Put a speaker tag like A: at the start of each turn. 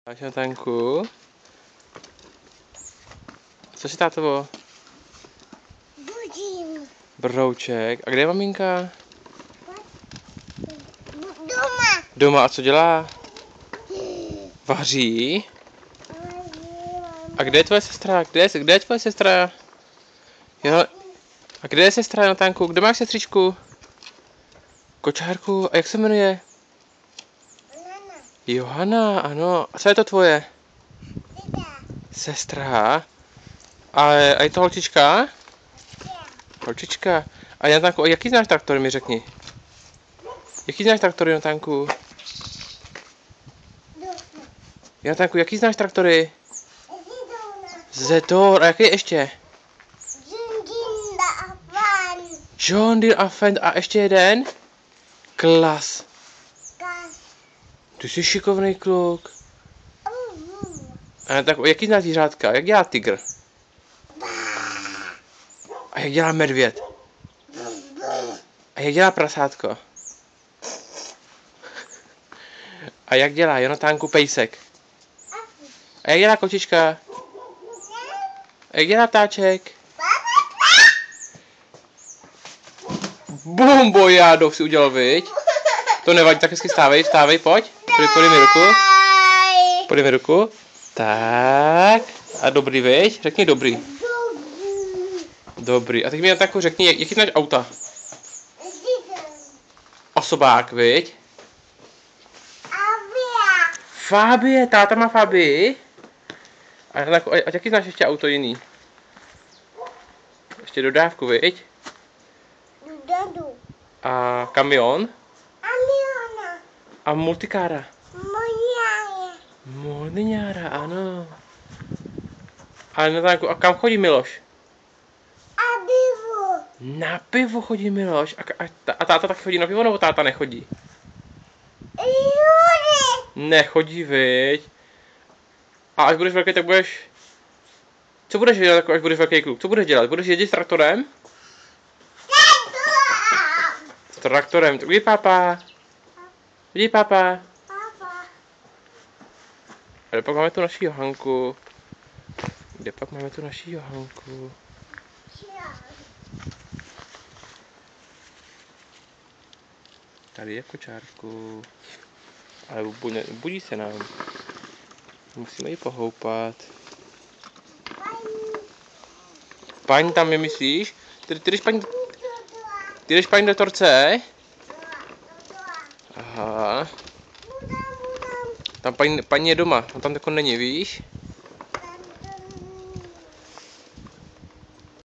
A: Máš na tanku? Co si tátovo?
B: Budím.
A: Brouček. A kde je maminka?
B: Doma.
A: Doma. A co dělá? Vaří? A kde je tvoje sestra? Kde je tvoje sestra? Jo. A kde je sestra na tanku? Kde máš sestřičku? Kočárku. A jak se jmenuje? Johana, ano. A co je to tvoje? Sestra. A je to holčička? Holčička. A na tanku, jaký znáš traktory, mi řekni? Jaký znáš traktory na tanku? Na tanku, jaký znáš traktory? Zetor. A jaký ještě? John Deere a Fendt. A ještě jeden? Klas. Ty jsi šikovný kluk. A tak, jaký znáš zvířátka? Jak dělá tygr? A jak dělá medvěd? A jak dělá prasátko? A jak dělá Jonatánku pejsek? A jak dělá kočička? A jak dělá ptáček? Bumbo, jádov si udělal, viď? To nevadí, tak hezky stávej, pojď. Podej mi ruku. Podej mi ruku. Tak. A dobrý, viď? Řekni dobrý. Dobrý. A teď mi tak řekni, jaký znáš auta? Osobák, viď? Fabie, táta má Fabii. A jaký znáš ještě auto jiný? Ještě dodávku, viď? A kamion? A multikára? Molniára, ano. A kam chodí Miloš? Na pivo chodí Miloš. A táta taky chodí na pivo, nebo táta nechodí? Nechodí, viď? A až budeš velký, tak budeš... Co budeš dělat, až budeš velký kluk? Co budeš dělat? Budeš jezdit s traktorem? S traktorem. Vidí pápa? Vidí pápa? A kde pak máme tu naši Johanku? Tady je kočárku. Ale budí se nám. Musíme ji pohoupat. Paní tam je, myslíš? Ty jdeš paní do torce? Aha. Tam paní je doma, on tam tako není, víš?